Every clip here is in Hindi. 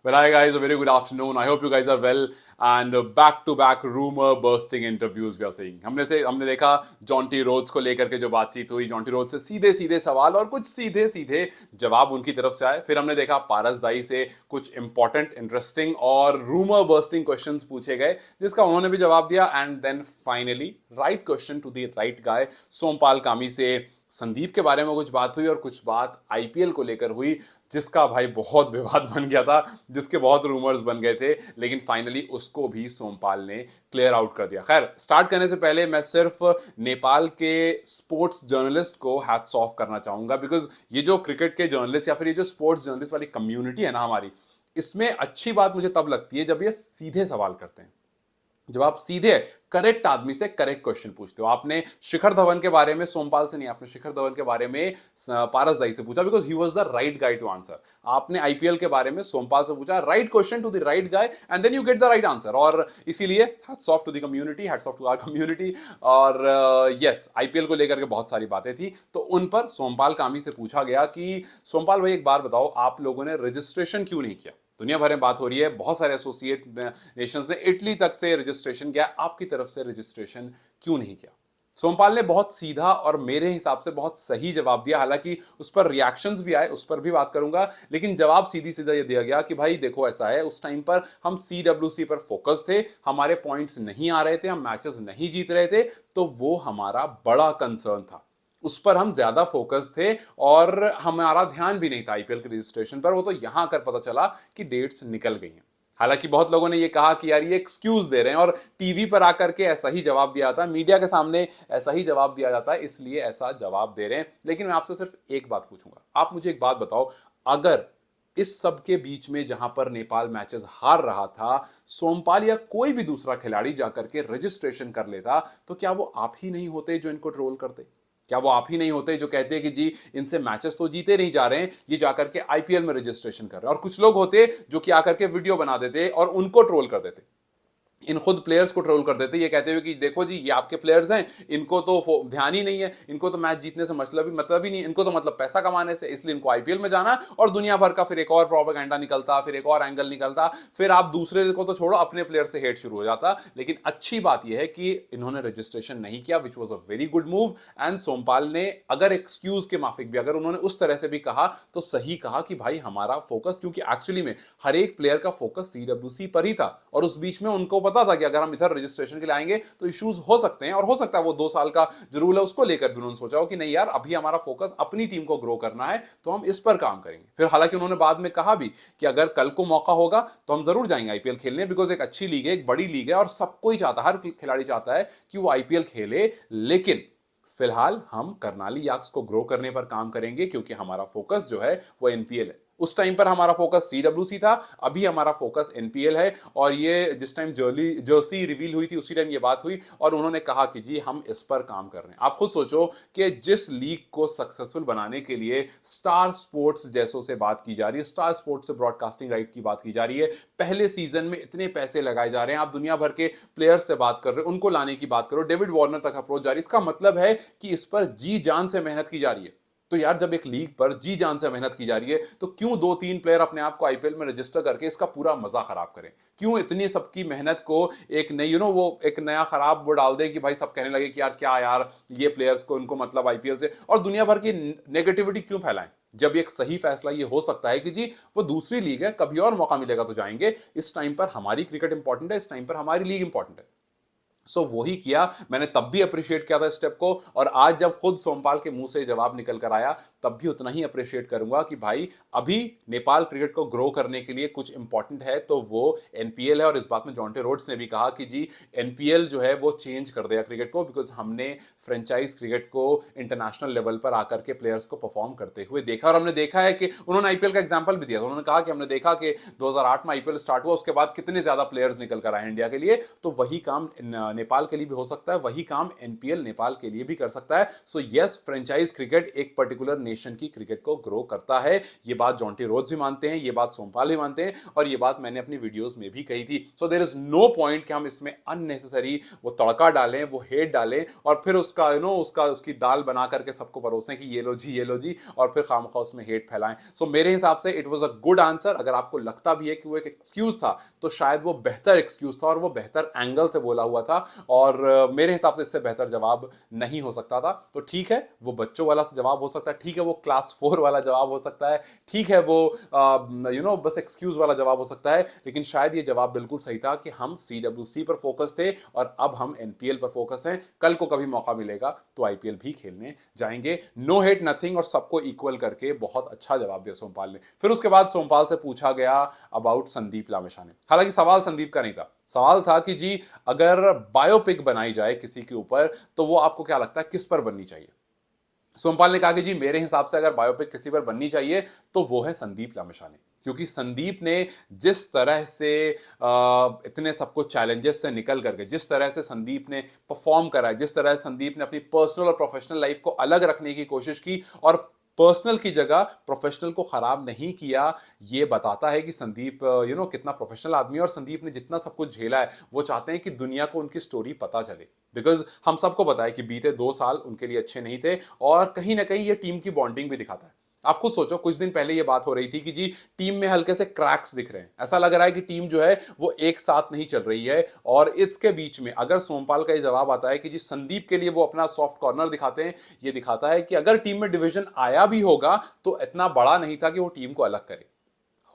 Well, hi guys, a very good afternoon. I hope you guys are well and back-to-back rumor bursting interviews we are seeing. हमने देखा जॉन्टी रोड्स को लेकर के जो बातचीत हुई, जॉन्टी रोड्स से सीधे सीधे सवाल और कुछ सीधे सीधे जवाब उनकी तरफ से आए. फिर हमने देखा पारस दाई से कुछ इंपॉर्टेंट, इंटरेस्टिंग और रूमर बर्स्टिंग क्वेश्चंस पूछे गए, जिसका उन्होंने भी जवाब दिया. And then finally right question to the right guy, Sompal Kami से संदीप के बारे में कुछ बात हुई और कुछ बात आईपीएल को लेकर हुई, जिसका भाई बहुत विवाद बन गया था, जिसके बहुत रूमर्स बन गए थे, लेकिन फाइनली उसको भी सोमपाल ने क्लियर आउट कर दिया. खैर, स्टार्ट करने से पहले मैं सिर्फ नेपाल के स्पोर्ट्स जर्नलिस्ट को हैट्स ऑफ करना चाहूंगा, बिकॉज ये जो क्रिकेट के जर्नलिस्ट या फिर ये जो स्पोर्ट्स जर्नलिस्ट वाली कम्युनिटी है ना हमारी, इसमें अच्छी बात मुझे तब लगती है जब ये सीधे सवाल करते हैं, जब आप सीधे करेक्ट आदमी से करेक्ट क्वेश्चन पूछते हो. आपने शिखर धवन के बारे में सोमपाल से नहीं, आपने शिखर धवन के बारे में पारस दाई से पूछा, because he was the right guy to answer. आपने आईपीएल के बारे में सोमपाल से पूछा, right question to the right guy, and then you get the right answer. और इसीलिए hats off to the community, hats off to our community. और यस, आईपीएल को लेकर के बहुत सारी बातें थी, तो उन पर सोमपाल कामी से पूछा गया कि सोमपाल भाई एक बार बताओ, आप लोगों ने रजिस्ट्रेशन क्यों नहीं किया. दुनिया भर में बात हो रही है, बहुत सारे एसोसिएट नेशंस ने इटली तक से रजिस्ट्रेशन किया, आपकी तरफ से रजिस्ट्रेशन क्यों नहीं किया. सोमपाल ने बहुत सीधा और मेरे हिसाब से बहुत सही जवाब दिया. हालांकि उस पर रिएक्शंस भी आए, उस पर भी बात करूंगा, लेकिन जवाब सीधी सीधा ये दिया गया कि भाई देखो ऐसा है, उस टाइम पर हम सीडब्ल्यूसी पर फोकस थे, हमारे पॉइंट्स नहीं आ रहे थे, हम मैचेस नहीं जीत रहे थे, तो वो हमारा बड़ा कंसर्न था, उस पर हम ज्यादा फोकस थे और हमारा ध्यान भी नहीं था आईपीएल के रजिस्ट्रेशन पर. वो तो यहां कर पता चला कि डेट्स निकल गई हैं. हालांकि बहुत लोगों ने ये कहा कि यार ये एक्सक्यूज दे रहे हैं, और टीवी पर आकर के ऐसा ही जवाब दिया जाता है, मीडिया के सामने ऐसा ही जवाब दिया जाता है, इसलिए ऐसा जवाब दे रहे हैं. लेकिन मैं आपसे सिर्फ एक बात पूछूंगा, आप मुझे एक बात बताओ, अगर इस सब के बीच में जहां पर नेपाल मैचेस हार रहा था, सोमपाल या कोई भी दूसरा खिलाड़ी जाकर के रजिस्ट्रेशन कर लेता, तो क्या वो आप ही नहीं होते जो इनको ट्रोल करते? क्या वो आप ही नहीं होते जो कहते हैं कि जी इनसे मैचेस तो जीते नहीं जा रहे हैं, ये जाकर के आईपीएल में रजिस्ट्रेशन कर रहे हैं? और कुछ लोग होते जो कि आकर के वीडियो बना देते और उनको ट्रोल कर देते, इन खुद प्लेयर्स को ट्रोल कर देते, ये कहते हुए कि देखो जी ये आपके प्लेयर्स हैं, इनको तो ध्यान ही नहीं है, इनको तो मैच जीतने से मतलब ही नहीं, इनको तो मतलब पैसा कमाने से, इसलिए इनको आईपीएल में जाना. और दुनिया भर का फिर एक और प्रोपेगेंडा निकलता, फिर एक और एंगल निकलता, फिर आप दूसरे को तो छोड़ो, अपने प्लेयर से हेट शुरू हो जाता. लेकिन अच्छी बात यह है कि इन्होंने रजिस्ट्रेशन नहीं किया, which was a very good move. And Sompal ने अगर एक्सक्यूज के माफिक भी अगर उन्होंने उस तरह से भी कहा, तो सही कहा कि भाई हमारा फोकस, क्योंकि एक्चुअली में हर एक प्लेयर का फोकस सीडब्ल्यूसी पर ही था, और उस बीच में उनको पता था कि अगर हम इधर रजिस्ट्रेशन के लिए आएंगे तो इश्यूज हो सकते हैं, और हो सकता है वो 2 साल का जो रूल है उसको लेकर भी उन्होंने सोचा हो कि नहीं यार, अभी हमारा फोकस अपनी टीम को ग्रो करना है, तो हम इस पर काम करेंगे. फिर हालांकि उन्होंने बाद में कहा भी कि अगर कल को मौका होगा तो हम जरूर जाएंगे आईपीएल खेलने, बिकॉज एक अच्छी लीग है, एक बड़ी लीग है, और सबको ही चाहता है, हर खिलाड़ी चाहता है कि वो आईपीएल खेले. लेकिन फिलहाल हम कर्नाली याक्स को ग्रो करने पर काम करेंगे, क्योंकि हमारा फोकस जो है वो एनपीएल है. उस टाइम पर हमारा फोकस सीडब्ल्यूसी था, अभी हमारा फोकस एनपीएल है. और ये जिस टाइम जर्सी रिवील हुई थी उसी टाइम ये बात हुई, और उन्होंने कहा कि जी हम इस पर काम कर रहे हैं. आप खुद सोचो कि जिस लीग को सक्सेसफुल बनाने के लिए स्टार स्पोर्ट्स जैसों से बात की जा रही है, स्टार स्पोर्ट्स से ब्रॉडकास्टिंग राइट की बात की जा रही है, पहले सीजन में इतने पैसे लगाए जा रहे हैं, आप दुनिया भर के प्लेयर्स से बात कर रहे हो, उनको लाने की बात करो, डेविड वार्नर तक अप्रोच जारी, इसका मतलब है कि इस पर जी जान से मेहनत की जा रही है. तो यार जब एक लीग पर जी जान से मेहनत की जा रही है, तो क्यों 2-3 प्लेयर अपने आप को आईपीएल में रजिस्टर करके इसका पूरा मजा खराब करें? क्यों इतनी सबकी मेहनत को एक नई वो एक नया खराब वो डाल दे कि भाई सब कहने लगे कि यार क्या यार ये प्लेयर्स को इनको मतलब आईपीएल से, और दुनिया भर की नेगेटिविटी क्यों फैलाएं, जब एक सही फैसला ये हो सकता है कि जी वो दूसरी लीग है, कभी और मौका मिलेगा तो जाएंगे. इस टाइम पर हमारी क्रिकेट इंपॉर्टेंट है, इस टाइम पर हमारी लीग इंपॉर्टेंट है. सो वही किया, मैंने तब भी अप्रिशिएट किया था स्टेप को, और आज जब खुद सोमपाल के मुंह से जवाब निकल कर आया, तब भी उतना ही अप्रिशिएट करूंगा कि भाई अभी नेपाल क्रिकेट को ग्रो करने के लिए कुछ इंपॉर्टेंट है तो वो एनपीएल है. और इस बात में जॉन्टे रोड्स ने भी कहा कि जी एनपीएल जो है वो चेंज कर देगा क्रिकेट को, बिकॉज हमने फ्रेंचाइज क्रिकेट को इंटरनेशनल लेवल पर आकर के प्लेयर्स को परफॉर्म करते हुए देखा. और हमने देखा है कि उन्होंने आईपीएल का एग्जाम्पल भी दिया था, उन्होंने कहा कि हमने देखा कि 2008 में आईपीएल स्टार्ट हुआ, उसके बाद कितने ज्यादा प्लेयर्स निकल कर आए इंडिया के लिए, तो वही काम नेपाल के लिए भी हो सकता है, वही काम एनपीएल नेपाल के लिए भी कर सकता है। सो यस, फ्रेंचाइज क्रिकेट एक पर्टिकुलर नेशन की क्रिकेट को ग्रो करता है। ये बात जॉन्टी रोड्स भी मानते हैं, ये बात सोमपाल भी मानते हैं, और ये बात मैंने अपनी वीडियोस में भी कही थी। So there is no point कि हम इसमें अननेसेसरी वो तड़का डालें, वो हेट डालें, और फिर उसका उसकी दाल बना करके सबको परोसें कि ये लो जी, ये लो जी, और फिर खामखा उसमें हेट फैलाएं। सो मेरे हिसाब से it was a good answer. अगर आपको लगता भी है कि वो एक एक्सक्यूज था, तो शायद वो बेहतर एक्सक्यूज था और वो बेहतर एंगल से बोला हुआ था, और मेरे हिसाब से इससे बेहतर जवाब नहीं हो सकता था। तो ठीक है, वो बच्चों वाला जवाब हो सकता है, ठीक है वो क्लास 4 वाला जवाब हो सकता है, ठीक है वो बस एक्सक्यूज वाला जवाब हो सकता है, लेकिन शायद ये जवाब बिल्कुल सही था कि हम सीडब्ल्यूसी पर फोकस थे और अब हम एनपीएल पर फोकस हैं। कल को कभी मौका मिलेगा तो आईपीएल भी खेलने जाएंगे। नो हेट नथिंग, और सबको इक्वल करके बहुत अच्छा जवाब दिया सोमपाल ने। फिर उसके बाद सोमपाल से पूछा गया अबाउट संदीप लामिछाने। हालांकि सवाल संदीप का नहीं था, सवाल था कि जी अगर बायोपिक बनाई जाए किसी के ऊपर तो वो आपको क्या लगता है किस पर बननी चाहिए। सोमपाल ने कहा कि जी मेरे हिसाब से अगर बायोपिक किसी पर बननी चाहिए तो वो है संदीप लामिछाने, क्योंकि संदीप ने जिस तरह से इतने सबको चैलेंजेस से निकल करके, जिस तरह से संदीप ने परफॉर्म करा है, जिस तरह से संदीप ने अपनी पर्सनल और प्रोफेशनल लाइफ को अलग रखने की कोशिश की और पर्सनल की जगह प्रोफेशनल को खराब नहीं किया, ये बताता है कि संदीप कितना प्रोफेशनल आदमी है। और संदीप ने जितना सब कुछ झेला है, वो चाहते हैं कि दुनिया को उनकी स्टोरी पता चले, बिकॉज हम सबको पता है कि बीते 2 साल उनके लिए अच्छे नहीं थे, और कहीं ना कहीं ये टीम की बॉन्डिंग भी दिखाता है। आप खुद सोचो, कुछ दिन पहले ये बात हो रही थी कि जी टीम में हल्के से क्रैक्स दिख रहे हैं, ऐसा लग रहा है कि टीम जो है वो एक साथ नहीं चल रही है। और इसके बीच में अगर सोमपाल का ये जवाब आता है कि जी संदीप के लिए वो अपना सॉफ्ट कॉर्नर दिखाते हैं, ये दिखाता है कि अगर टीम में डिवीजन आया भी होगा तो इतना बड़ा नहीं था कि वो टीम को अलग करे।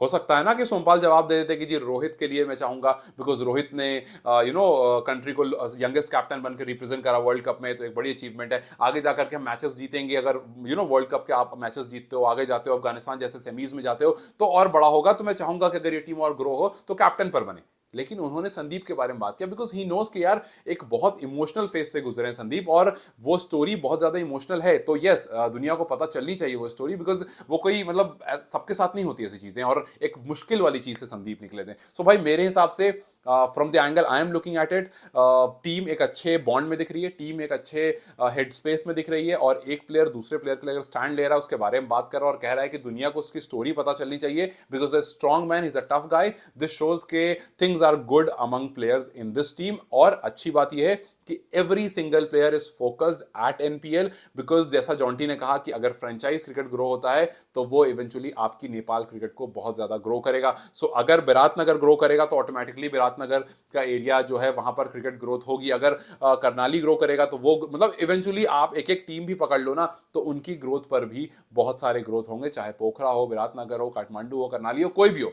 हो सकता है ना कि सोमपाल जवाब दे देते कि जी रोहित के लिए मैं चाहूंगा, बिकॉज रोहित ने कंट्री को यंगेस्ट कैप्टन बनकर रिप्रेजेंट करा वर्ल्ड कप में, तो एक बड़ी अचीवमेंट है। आगे जाकर के हम मैचेस जीतेंगे, अगर वर्ल्ड कप के आप मैचेस जीतते हो, आगे जाते हो, अफगानिस्तान जैसे सेमीज में जाते हो, तो और बड़ा होगा। तो मैं चाहूंगा कि अगर ये टीम और ग्रो हो तो कैप्टन पर बने। लेकिन उन्होंने संदीप के बारे में बात किया, बिकॉज ही नोस कि यार एक बहुत इमोशनल फेज से गुजरे हैं संदीप, और वो स्टोरी बहुत ज्यादा इमोशनल है। तो यस, दुनिया को पता चलनी चाहिए वो स्टोरी, बिकॉज वो कोई मतलब सबके साथ नहीं होती ऐसी चीजें, और एक मुश्किल वाली चीज से संदीप निकले थे। सो भाई मेरे हिसाब से from the angle I am looking at it, team एक अच्छे बॉन्ड में दिख रही है, टीम एक अच्छे हेड स्पेस में दिख रही है, और एक प्लेयर दूसरे प्लेयर के लिए अगर स्टैंड ले रहा है, उसके बारे में बात कर रहा है और कह रहा है कि दुनिया को उसकी स्टोरी पता चलनी चाहिए, because a strong man is a tough guy. This shows के things are good among players in this team. और अच्छी बात यह है कि every single player is focused at NPL, because जैसा जॉन्टी ने कहा कि अगर फ्रेंचाइज क्रिकेट ग्रो होता है तो वो इवेंचुअली आपकी नेपाल क्रिकेट को बहुत ज्यादा ग्रो करेगा। सो अगर बिराटनगर ग्रो करेगा तो ऑटोमेटिकली बिराटनगर का एरिया जो है वहां पर क्रिकेट ग्रोथ होगी। अगर करनाली ग्रो करेगा तो वो मतलब इवेंचुअली आप एक एक टीम भी पकड़ लो ना, तो उनकी ग्रोथ पर भी बहुत सारे ग्रोथ होंगे, चाहे पोखरा हो, बिराटनगर हो, काठमांडू हो, करनाली हो, कोई भी हो।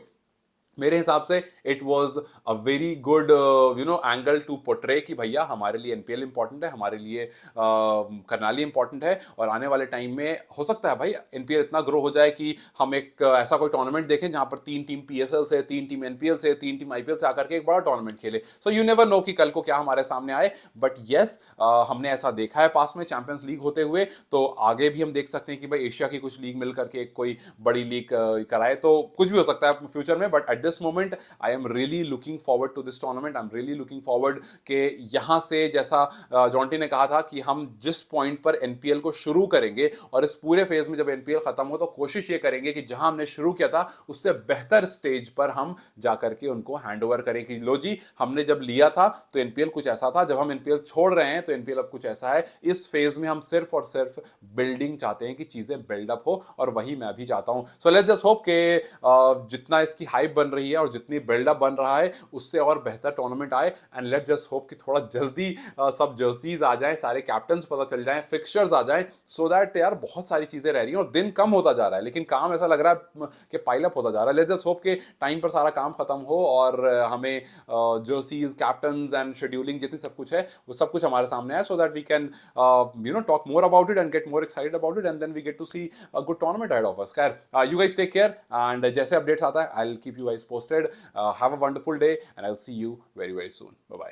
मेरे हिसाब से it was a very good angle to portray कि भैया हमारे लिए एनपीएल इंपॉर्टेंट है, हमारे लिए करनाली इंपॉर्टेंट है, और आने वाले टाइम में हो सकता है भाई एनपीएल इतना ग्रो हो जाए कि हम एक ऐसा कोई टूर्नामेंट देखें जहां पर 3 टीम पीएसएल से, 3 टीम एनपीएल से, 3 टीम आईपीएल से आकर के एक बड़ा टूर्नामेंट खेले। सो यू नेवर नो कि कल को क्या हमारे सामने आए। बट येस, हमने ऐसा देखा है पास में चैंपियंस लीग होते हुए, तो आगे भी हम देख सकते हैं कि भाई एशिया की कुछ लीग मिल करके एक कोई बड़ी लीग कराए, तो कुछ भी हो सकता है फ्यूचर में। But this moment I am really looking forward to this tournament. I'm really looking forward कि यहाँ से जैसा जॉन्टी ने कहा था कि हम जिस पॉइंट पर एनपीएल को शुरू करेंगे, और इस पूरे फेज में जब एनपीएल खत्म हो तो कोशिश ये करेंगे कि जहां हमने शुरू किया था उससे बेहतर स्टेज पर हम जाकर के उनको हैंड ओवर करें कि लो जी हमने जब लिया था तो एनपीएल कुछ ऐसा था, जब हम एनपीएल छोड़ रहे हैं तो एनपीएल अब कुछ ऐसा है। इस फेज में हम सिर्फ और सिर्फ बिल्डिंग चाहते हैं कि चीजें बिल्डअप हो, और वही मैं भी चाहता हूं। सो लेट्स जस्ट होप के जितना इसकी हाइप बन रही है और जितनी बिल्डअप बन रहा है उससे और बेहतर टूर्नामेंट आए, एंड लेट्स जस्ट होप कि थोड़ा जल्दी सब जर्सीज आ जाएं, सारे कैप्टन्स पता चल जाएं, फिक्सचर्स आ जाएं, सो दैट यार बहुत सारी चीजें रह रही हैं और दिन कम होता जा रहा है लेकिन काम ऐसा लग रहा है कि पाइलअप होता जा रहा है। लेट्स जस्ट होप के टाइम पर सारा काम खत्म हो और हमें जर्सीज, कैप्टन्स एंड शेड्यूलिंग जितनी सब कुछ है वो सब कुछ हमारे सामने है, so that we can talk more about it and get more excited about it, and then we get to see a good tournament ahead of us. खैर, you guys take care, and जैसे अपडेट्स आता है I will keep you guys posted. Have a wonderful day and I'll see you very, very soon. Bye bye.